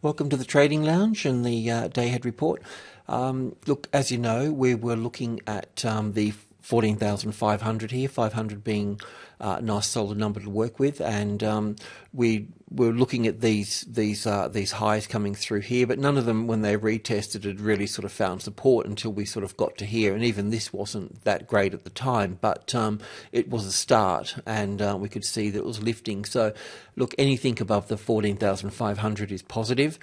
Welcome to the Trading Lounge and the Day Ahead Report. Look, as you know, we were looking at the 14,500 here, 500 being a nice solid number to work with, and we were looking at these highs coming through here, but none of them, when they retested, had really sort of found support until we sort of got to here, and even this wasn't that great at the time, but it was a start, and we could see that it was lifting. So look, anything above the 14,500 is positive.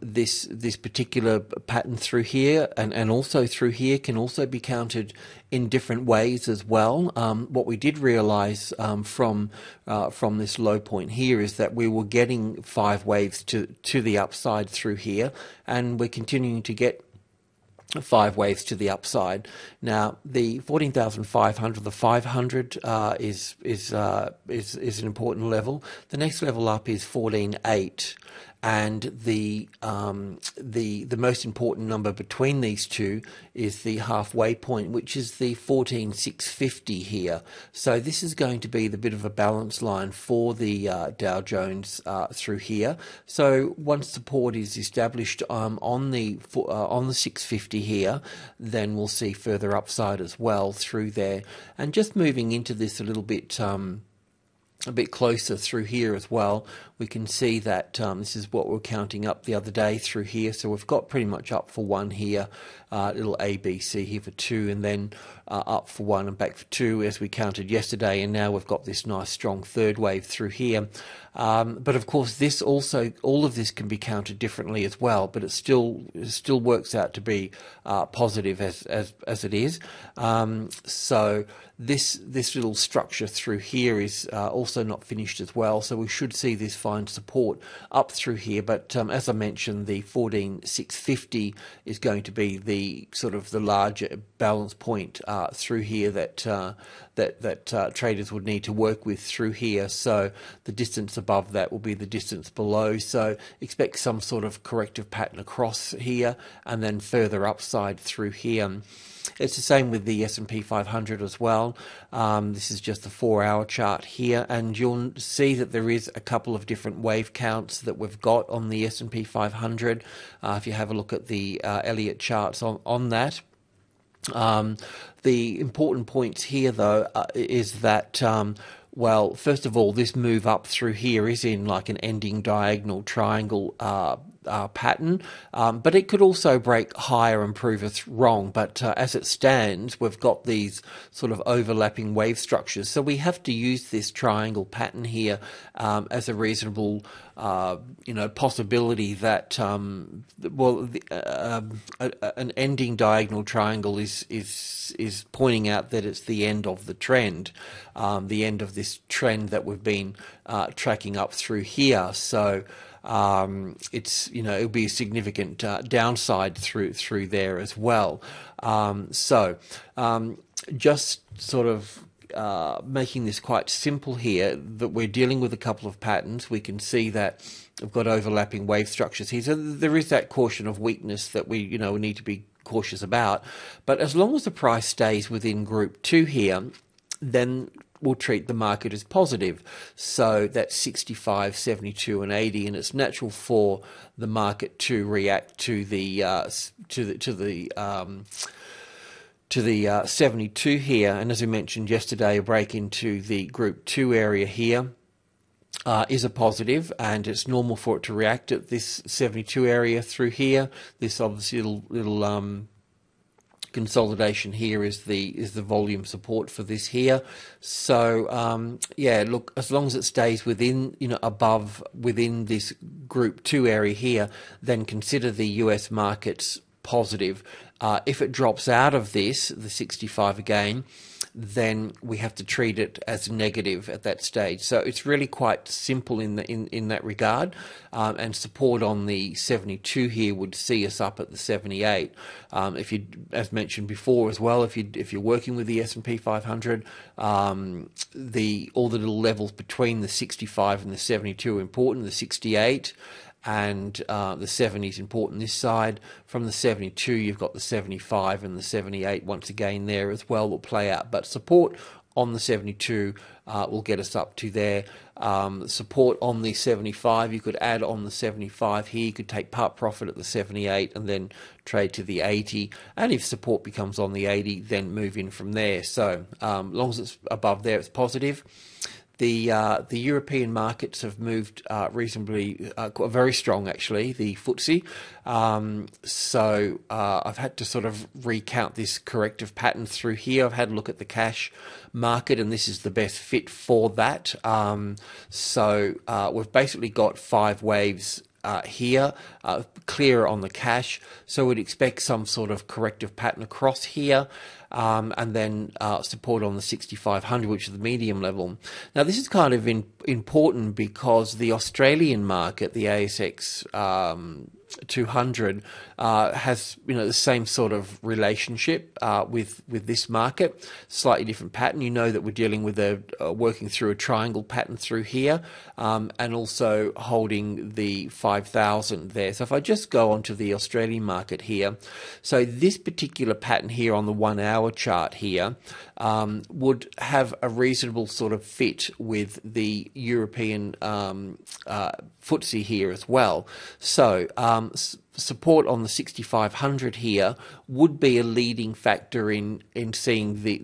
This particular pattern through here and also through here can also be counted in different ways as well. What we did realize from this low point here is that we were getting 5 waves to the upside through here, and we're continuing to get 5 waves to the upside. Now, the 14,500, the 500 is an important level. The next level up is 14.8, and the most important number between these two is the halfway point, which is the 14,650 here. So this is going to be the bit of a balance line for the Dow Jones through here. So once support is established on the 650 here, then we'll see further upside as well through there. And just moving into this a bit closer through here as well, we can see that this is what we're counting up the other day through here. So we've got pretty much up for 1 here, little ABC here for 2, and then up for 1 and back for 2 as we counted yesterday, and now we've got this nice strong third wave through here. But of course, this also, all of this can be counted differently as well, but it still works out to be positive as it is. So this little structure through here is also not finished as well, so we should see this find support up through here. But as I mentioned, the 14,650 is going to be the sort of the larger balance point through here that traders would need to work with through here. So the distance above that will be the distance below. So expect some sort of corrective pattern across here, and then further upside through here. It's the same with the S&P 500 as well. This is just the 4-hour chart here, and you'll see that there is a couple of different wave counts that we've got on the S&P 500. If you have a look at the Elliott charts on that. The important points here, though, is that well, first of all, this move up through here is in like an ending diagonal triangle pattern, but it could also break higher and prove us wrong. But as it stands, we've got these sort of overlapping wave structures, so we have to use this triangle pattern here as a reasonable possibility that an ending diagonal triangle is pointing out that it's the end of the trend, the end of this trend that we've been tracking up through here. So it'll be a significant downside through there as well. Just sort of making this quite simple here, that we're dealing with a couple of patterns. We can see that we've got overlapping wave structures here, so there is that caution of weakness that we need to be cautious about. But as long as the price stays within group 2 here, then we'll treat the market as positive. So that's 65, 72, and 80, and it's natural for the market to react to the 72 here. And as we mentioned yesterday, a break into the group 2 area here is a positive, and it's normal for it to react at this 72 area through here. This obviously little consolidation here is the volume support for this here. So yeah, look, as long as it stays within within this group 2 area here, then consider the US markets positive. If it drops out of this, the 65 again, then we have to treat it as negative at that stage. So it's really quite simple in that regard. And support on the 72 here would see us up at the 78. If you, as mentioned before as well, if you're working with the S&P 500, all the little levels between the 65 and the 72 are important. The 68 and the 70 is important this side. From the 72, you've got the 75 and the 78 once again there as well will play out. But support on the 72 will get us up to there. Support on the 75, you could add on the 75 here, you could take part profit at the 78 and then trade to the 80, and if support becomes on the 80, then move in from there. So as long as it's above there, it's positive. The European markets have moved reasonably, very strong actually, the FTSE. So I've had to sort of recount this corrective pattern through here. I've had a look at the cash market, and this is the best fit for that. So we've basically got 5 waves here, clear on the cash, so we'd expect some sort of corrective pattern across here, and then support on the 6500, which is the medium level. Now this is kind of important because the Australian market, the ASX 200, has the same sort of relationship with this market. Slightly different pattern. You know that we're dealing with working through a triangle pattern through here, and also holding the 5,000 there. So if I just go onto the Australian market here, so this particular pattern here on the 1 hour chart here would have a reasonable sort of fit with the European FTSE here as well. So support on the 6500 here would be a leading factor in seeing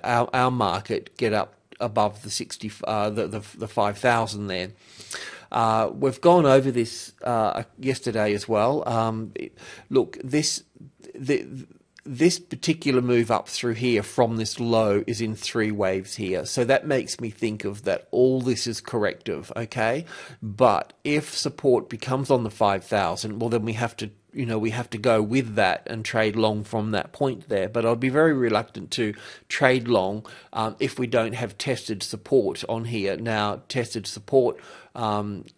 our market get up above the 5,000 there. We've gone over this yesterday as well. Look, this particular move up through here from this low is in 3 waves here. So that makes me think of that all this is corrective, okay? But if support becomes on the 5,000, well then we have to go with that and trade long from that point there. But I'd be very reluctant to trade long if we don't have tested support on here. Now, tested support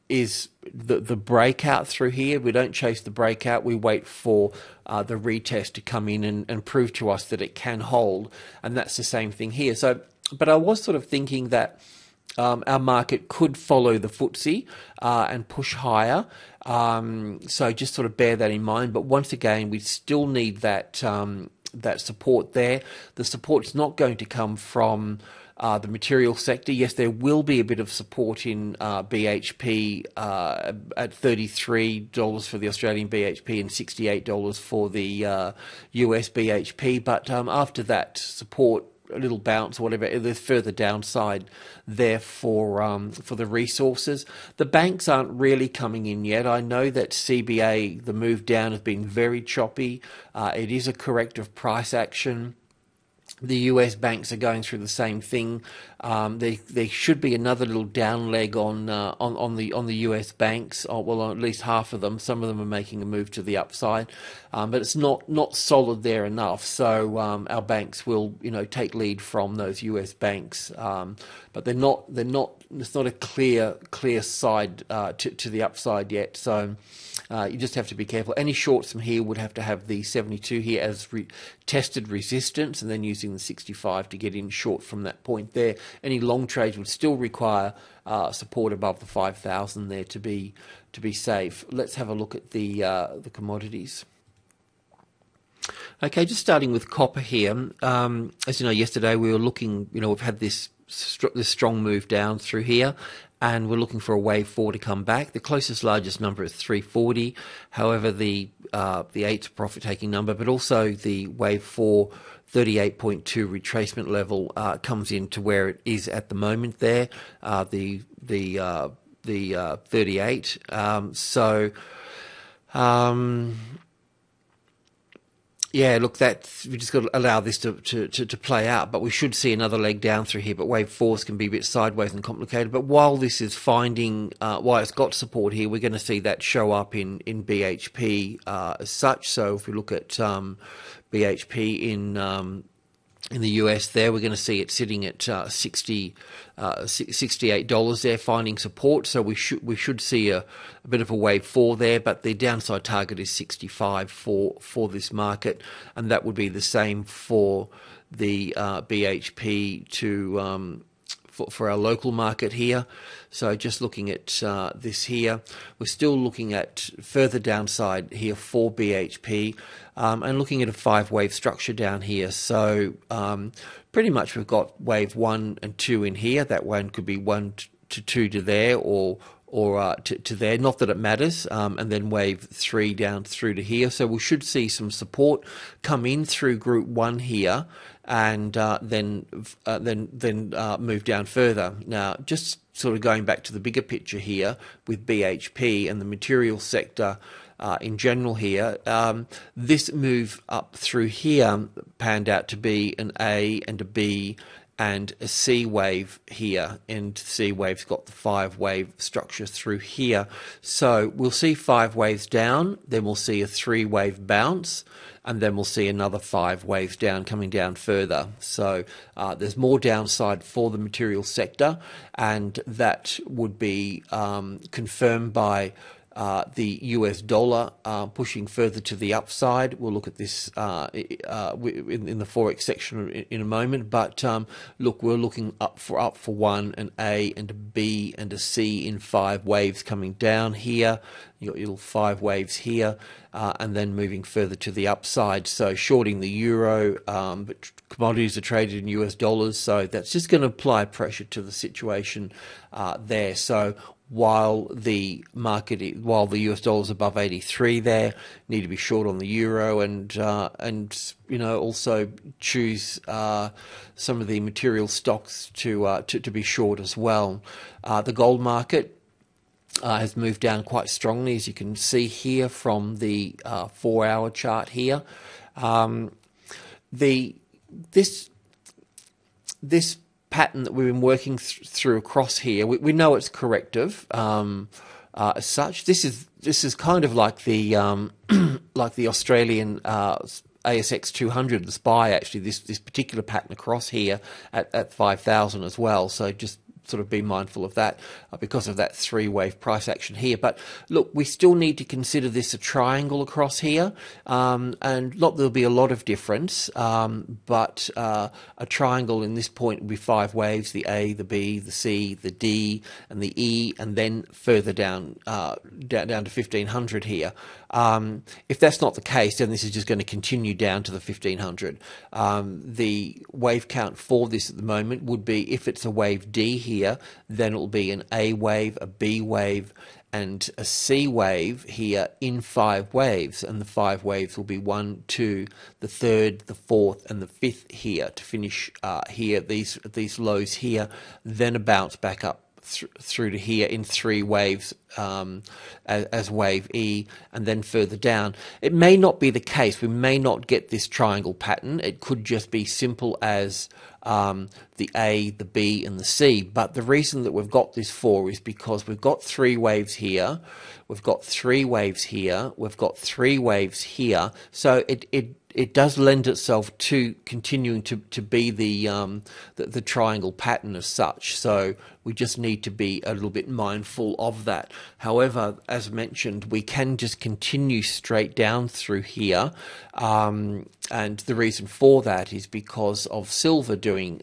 is the breakout through here. We don't chase the breakout. We wait for the retest to come in and prove to us that it can hold. And that's the same thing here. So, but I was sort of thinking that our market could follow the FTSE and push higher. So just sort of bear that in mind. But once again, we still need that support there. The support's not going to come from the material sector. Yes, there will be a bit of support in BHP at $33 for the Australian BHP and $68 for the US BHP. But after that support, a little bounce or whatever, there's further downside there for the resources. The banks aren't really coming in yet. I know that CBA, the move down has been very choppy. It is a corrective price action. The US banks are going through the same thing. There should be another little down leg on the US banks. Well, at least half of them. Some of them are making a move to the upside, but it's not solid there enough. So our banks will take lead from those US banks, but they're not. It's not a clear side to the upside yet. So. You just have to be careful. Any shorts from here would have to have the 72 here as tested resistance, and then using the 65 to get in short from that point there. Any long trades would still require support above the 5,000 there to be safe. Let's have a look at the commodities. Okay, just starting with copper here. As you know, yesterday we were looking. We've had this strong move down through here, and we're looking for a wave 4 to come back. The closest largest number is 340. However, the 8's a profit taking number, but also the wave 4 38.2 retracement level comes into where it is at the moment there. The 38. Yeah, look, we just got to allow this to play out, but we should see another leg down through here. But wave 4s can be a bit sideways and complicated. But while this is while it's got support here, we're going to see that show up in BHP as such. So if we look at BHP in the US there, we're going to see it sitting at $68 there, finding support. So we should see a bit of a wave 4 there, but the downside target is 65 for this market, and that would be the same for the BHP to for our local market here. So just looking at this here, we're still looking at further downside here for BHP, and looking at a 5-wave structure down here. So pretty much we've got wave 1 and 2 in here. That one could be 1 to 2 to there, or to there, not that it matters, and then wave 3 down through to here. So we should see some support come in through group 1 here, and then move down further. Now, just sort of going back to the bigger picture here with BHP and the material sector in general here, this move up through here panned out to be an A and a B and a C wave here, and C wave's got the 5-wave structure through here. So we'll see 5 waves down, then we'll see a 3-wave bounce, and then we'll see another 5 waves down coming down further. So there's more downside for the material sector, and that would be confirmed by the US dollar pushing further to the upside. We'll look at this in the Forex section in a moment. But look, we're looking up for 1, an A and a B and a C in 5 waves coming down here. You've got your little 5 waves here, and then moving further to the upside. So shorting the euro, but commodities are traded in US dollars, so that's just going to apply pressure to the situation there. So while the US dollar is above 83, there need to be short on the euro, and also choose some of the material stocks to be short as well. The gold market has moved down quite strongly, as you can see here from the 4-hour chart here. This pattern that we've been working through across here, we know it's corrective as such. This is kind of like the like the Australian ASX 200, the SPY, actually, this particular pattern across here at 5,000 as well. So just sort of be mindful of that because of that 3-wave price action here. But look, we still need to consider this a triangle across here, and there'll be a lot of difference, but a triangle in this point will be 5 waves: the A, the B, the C, the D, and the E, and then further down down to 1500 here. If that's not the case, then this is just going to continue down to the 1500. The wave count for this at the moment would be, if it's a wave D here, then it will be an A wave, a B wave, and a C wave here in 5 waves, and the 5 waves will be 1, 2, the 3rd, the 4th, and the 5th here to finish here, these lows here, then a bounce back up through to here in 3 waves as wave E, and then further down. It may not be the case. We may not get this triangle pattern. It could just be simple as the A, the B, and the C. But the reason that we've got this for is because we've got 3 waves here, we've got 3 waves here, we've got 3 waves here. So it does lend itself to continuing to be the triangle pattern as such. So we just need to be a little bit mindful of that. However, as mentioned, we can just continue straight down through here. And the reason for that is because of silver doing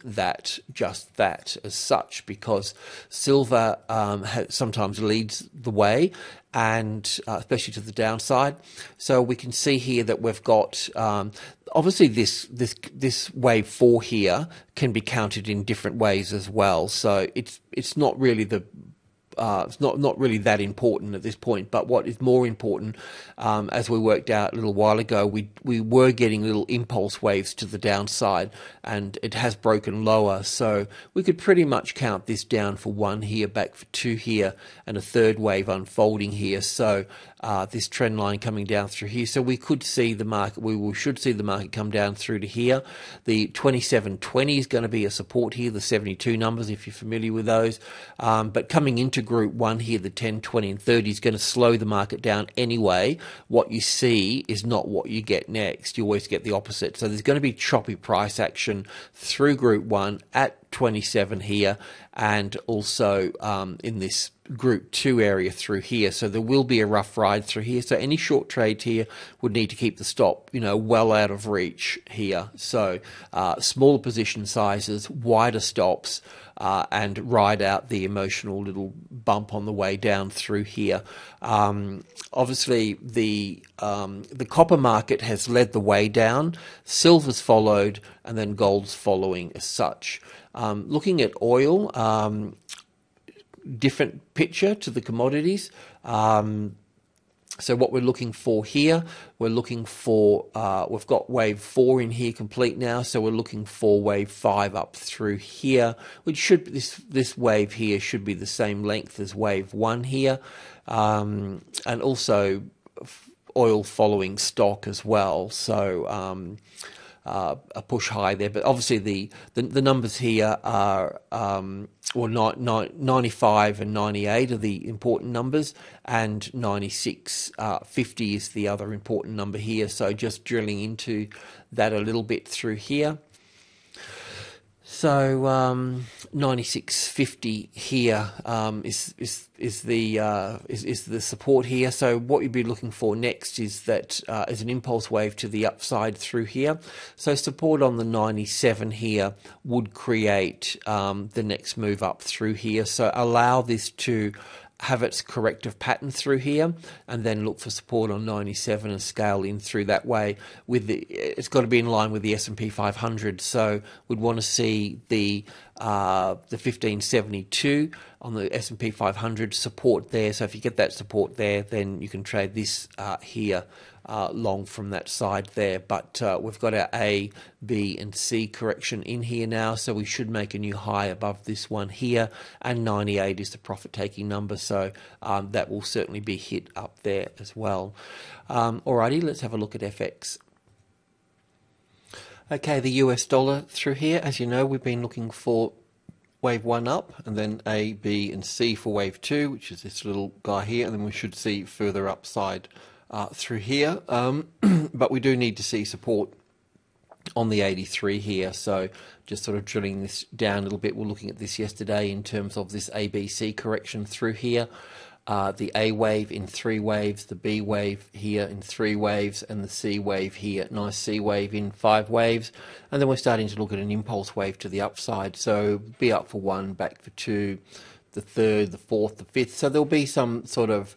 just that as such, because silver sometimes leads the way, and especially to the downside. So we can see here that we've got obviously this wave 4 here can be counted in different ways as well. So it's not really it's not really that important at this point. But what is more important, as we worked out a little while ago, we were getting little impulse waves to the downside, and it has broken lower. So we could pretty much count this down for 1 here, back for 2 here, and a 3rd wave unfolding here. So this trend line coming down through here. So we could see the market, we should see the market come down through to here. The 2720 is going to be a support here, the 72 numbers, if you're familiar with those. But coming into group 1 here, the 10, 20, and 30 is going to slow the market down anyway. What you see is not what you get next. You always get the opposite. So there's going to be choppy price action through group 1 at 27 here, and also in this group 2 area through here. So there will be a rough ride through here. So any short trades here would need to keep the stop, well out of reach here. So smaller position sizes, wider stops, and ride out the emotional little bump on the way down through here. Obviously, the copper market has led the way down, silver's followed, and then gold's following as such. Looking at oil, different picture to the commodities. So what we're looking for here, we're looking for, we've got wave 4 in here complete now, so we're looking for wave 5 up through here, which should, this wave here should be the same length as wave 1 here, and also oil following stock as well, so a push high there, but obviously the numbers here are 95 and 98 are the important numbers, and 96.50 is the other important number here. So just drilling into that a little bit through here. So 96.50 here is the support here. So what you'd be looking for next is that is an impulse wave to the upside through here. So support on the 97 here would create the next move up through here. So allow this to have its corrective pattern through here, and then look for support on 97 and scale in through that way. It's got to be in line with the S&P 500, so we'd want to see the 1572 on the S&P 500 support there. So if you get that support there, then you can trade this here long from that side there. But we've got our A, B and C correction in here now, so we should make a new high above this one here, and 98 is the profit taking number, so that will certainly be hit up there as well. Alrighty, let's have a look at FX. Okay, the US dollar through here, as you know, we've been looking for wave 1 up, and then A, B and C for wave 2, which is this little guy here, and then we should see further upside through here, but we do need to see support on the 83 here, so just sort of drilling this down a little bit. We're looking at this yesterday in terms of this ABC correction through here, the A wave in 3 waves, the B wave here in 3 waves, and the C wave here, nice C wave in 5 waves, and then we're starting to look at an impulse wave to the upside, so be up for 1, back for 2, the 3rd, the 4th, the 5th, so there'll be some sort of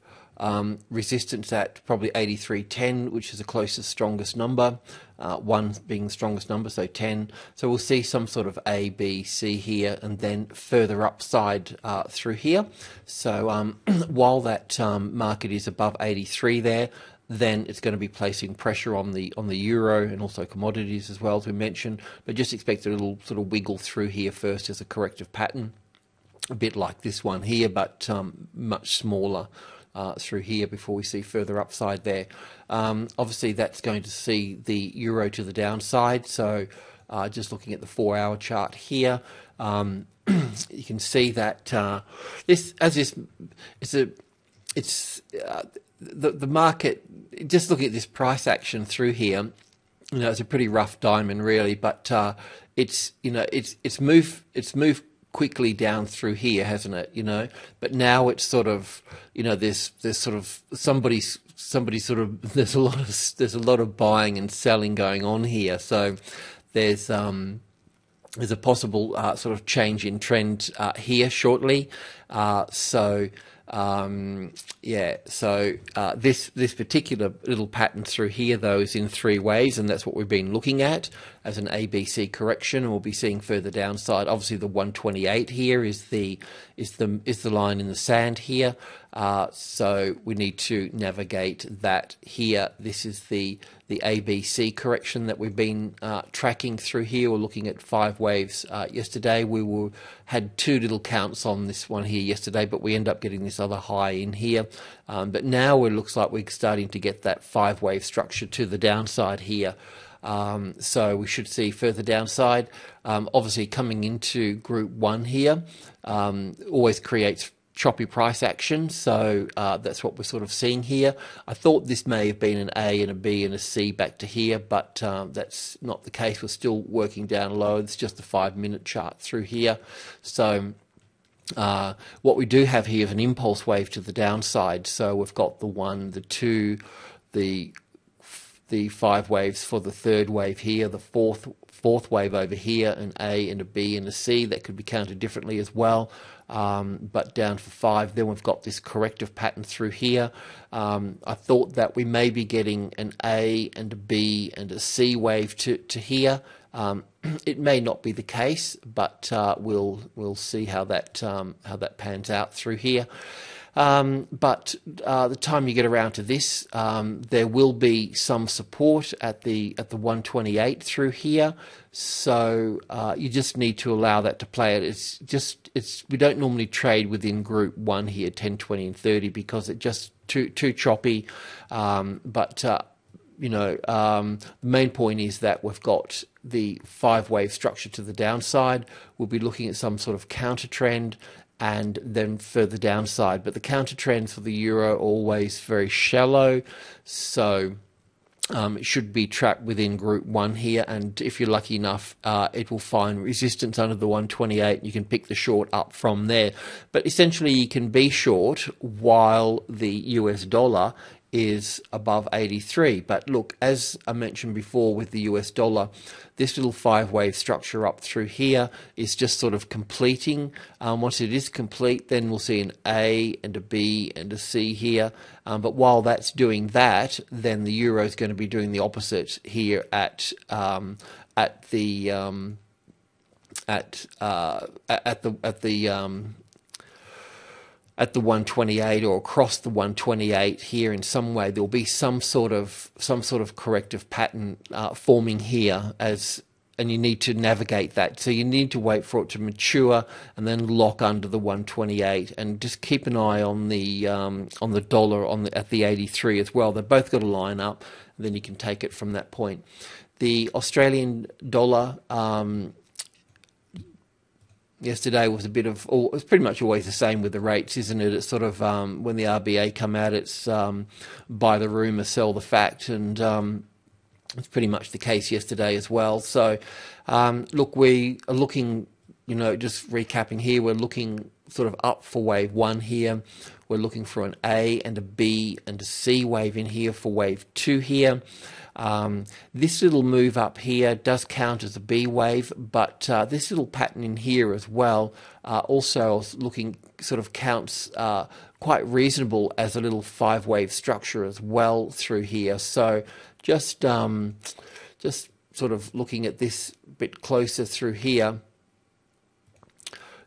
resistance at probably 83.10, which is the closest strongest number, 1 being the strongest number, so 10. So we'll see some sort of A, B, C here, and then further upside through here. So while that market is above 83 there, then it's going to be placing pressure on the euro and also commodities as well, as we mentioned. But just expect a little sort of wiggle through here first as a corrective pattern, a bit like this one here, but much smaller. Through here before we see further upside there. Obviously that's going to see the euro to the downside, so just looking at the 4-hour chart here, you can see that the market, just looking at this price action through here, it's a pretty rough diamond really, but it's moved quickly down through here, hasn't it? But now it's sort of, there's sort of somebody sort of, there's a lot of buying and selling going on here. So there's a possible sort of change in trend here shortly. This particular little pattern through here though is in 3 ways, and that's what we've been looking at as an ABC correction, and we'll be seeing further downside. Obviously the 128 here is the line in the sand here, so we need to navigate that here. This is the ABC correction that we've been tracking through here. We're looking at 5 waves yesterday. We had 2 little counts on this one here yesterday, but we end up getting this other high in here. But now it looks like we're starting to get that 5-wave structure to the downside here. So we should see further downside. Obviously coming into group 1 here always creates choppy price action, so that's what we're sort of seeing here. I thought this may have been an A and a B and a C back to here, but that's not the case. We're still working down low. It's just a 5-minute chart through here. So what we do have here is an impulse wave to the downside. So we've got the 1, the 2, the 5 waves for the third wave here, the fourth wave over here, an A and a B and a C. That could be counted differently as well, but down for 5. Then we've got this corrective pattern through here. I thought that we may be getting an A and a B and a C wave to here. It may not be the case, but we'll see how that pans out through here. But the time you get around to this, there will be some support at the 128 through here. So you just need to allow that to play it. We don't normally trade within group 1 here, 10, 20, and 30, because it's just too choppy. The main point is that we've got the 5-wave structure to the downside. We'll be looking at some sort of counter trend and then further downside. But the counter trends for the euro are always very shallow, so it should be trapped within group 1 here, and if you're lucky enough, it will find resistance under the 128. You can pick the short up from there. But essentially, you can be short while the US dollar is above 83. But look, as I mentioned before with the US dollar, this little 5-wave structure up through here is just sort of completing. Once it is complete, then we'll see an A and a B and a C here. But while that's doing that, then the euro is going to be doing the opposite here at the 128 or across the 128 here. In some way there'll be some sort of corrective pattern forming here, and you need to navigate that. So you need to wait for it to mature and then lock under the 128, and just keep an eye on the dollar at the 83 as well. They've both got to line up, and then you can take it from that point. The Australian dollar yesterday was it's pretty much always the same with the rates, isn't it? It's sort of when the RBA come out, it's buy the rumour, sell the fact, and it's pretty much the case yesterday as well. So look, we are looking, just recapping here, we're looking sort of up for wave 1 here. We're looking for an A and a B and a C wave in here for wave 2 here. This little move up here does count as a B wave, but this little pattern in here as well also looking sort of counts quite reasonable as a little 5-wave structure as well through here. So just sort of looking at this a bit closer through here,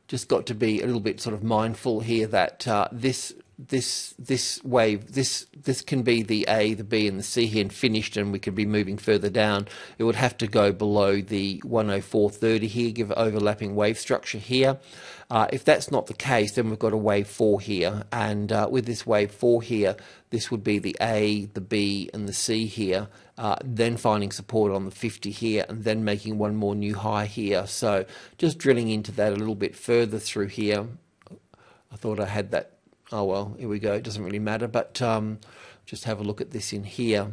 just got to be a little bit sort of mindful here that this wave, this can be the A, the B, and the C here and finished, and we could be moving further down. It would have to go below the 104.30 here, give overlapping wave structure here. If that's not the case, then we've got a wave 4 here, and with this wave 4 here, this would be the A, the B, and the C here, then finding support on the 50 here, and then making one more new high here. So just drilling into that a little bit further through here. I thought I had that. Oh well, here we go. It doesn't really matter, but just have a look at this in here.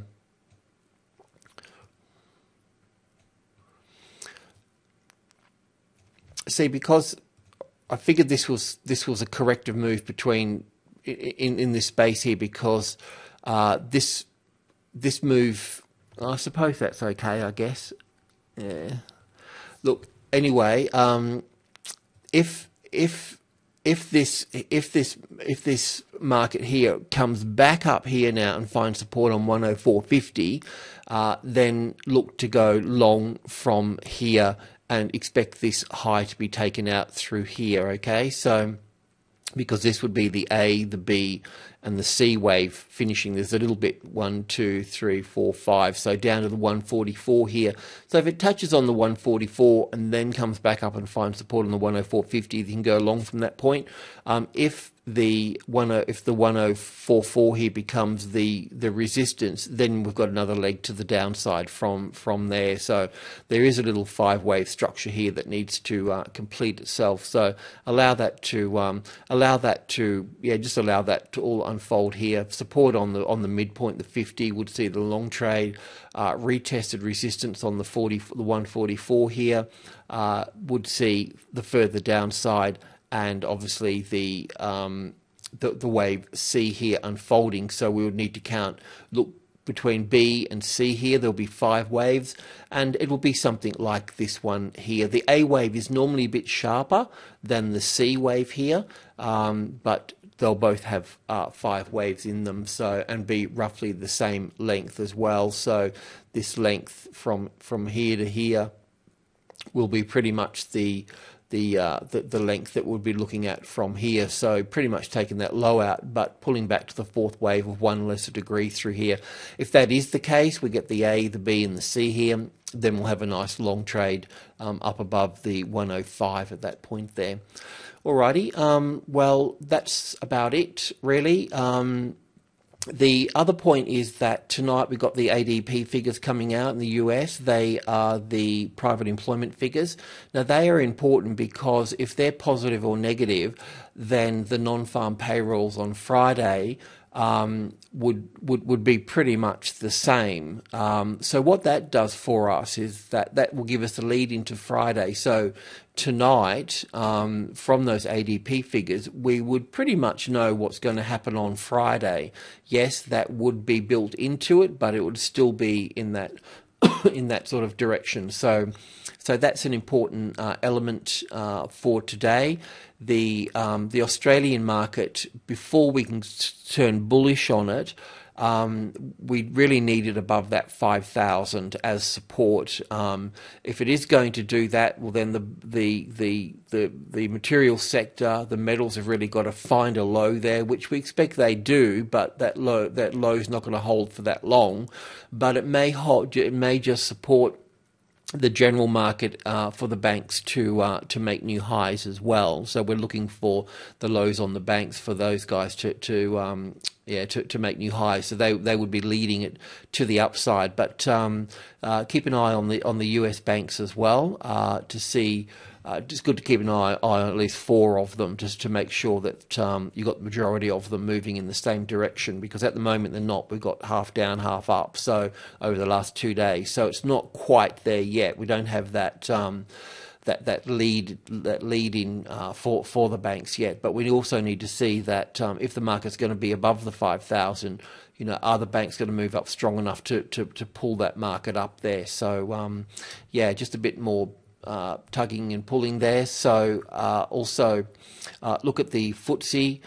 See, because I figured this was a corrective move between in this space here, because this move, I suppose that's okay, I guess. Yeah. Look, anyway, if this market here comes back up here now and finds support on 104.50, then look to go long from here and expect this high to be taken out through here, okay? So because this would be the A, the B, and the C wave finishing. There's a little bit 1, 2, 3, 4, 5, so down to the 144 here. So if it touches on the 144 and then comes back up and finds support on the 104.50, you can go along from that point. If the 1044 here becomes the resistance, then we've got another leg to the downside from there. So there is a little 5-wave structure here that needs to complete itself. So allow that to all unfold here. Support on the midpoint, the 50, would see the long trade. Retested resistance on the 144 here, would see the further downside, and obviously the wave C here unfolding. So we would need to look between B and C here. There'll be 5 waves, and it will be something like this one here. The A wave is normally a bit sharper than the C wave here, but they'll both have 5 waves in them, so, and be roughly the same length as well. So this length from here to here will be pretty much the length that we'll be looking at from here. So pretty much taking that low out, but pulling back to the 4th wave of 1 lesser degree through here. If that is the case, we get the A, the B, and the C here, then we'll have a nice long trade up above the 105 at that point there. Alrighty, well, that's about it, really. The other point is that tonight we've got the Adp figures coming out in the US. They are the private employment figures. Now, they are important because if they're positive or negative, then the non-farm payrolls on Friday would be pretty much the same. So what that does for us is that will give us a lead into Friday. So tonight, from those ADP figures, we would pretty much know what's going to happen on Friday. Yes, that would be built into it, but it would still be in that in that sort of direction. So that's an important element for today. The Australian market, before we can turn bullish on it, we really need it above that 5,000 as support. If it is going to do that, well, then the material sector, the metals have really got to find a low there, which we expect they do, but that low is not going to hold for that long. But it may just support the general market for the banks to make new highs as well. So we're looking for the lows on the banks for those guys to make new highs. So they would be leading it to the upside. But keep an eye on the US banks as well to see. Just good to keep an eye on at least 4 of them, just to make sure that you've got the majority of them moving in the same direction, because at the moment they're not. We've got half down, half up, so over the last 2 days. So it's not quite there yet. We don't have that lead in for the banks yet. But we also need to see that if the market's going to be above the 5,000, are the banks going to move up strong enough to pull that market up there? So just a bit more tugging and pulling there. So also look at the FTSE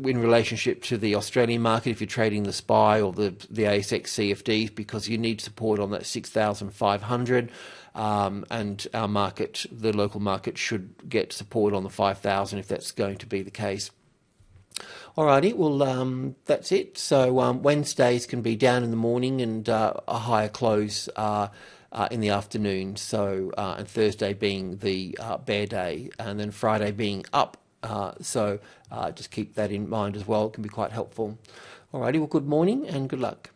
in relationship to the Australian market if you're trading the SPY or the ASX CFDs, because you need support on that 6,500, and our market, the local market, should get support on the 5,000 if that's going to be the case. Alrighty, well, that's it. So Wednesdays can be down in the morning and a higher close in the afternoon. So and Thursday being the bear day, and then Friday being up. So just keep that in mind as well. It can be quite helpful. Alrighty, well, good morning and good luck.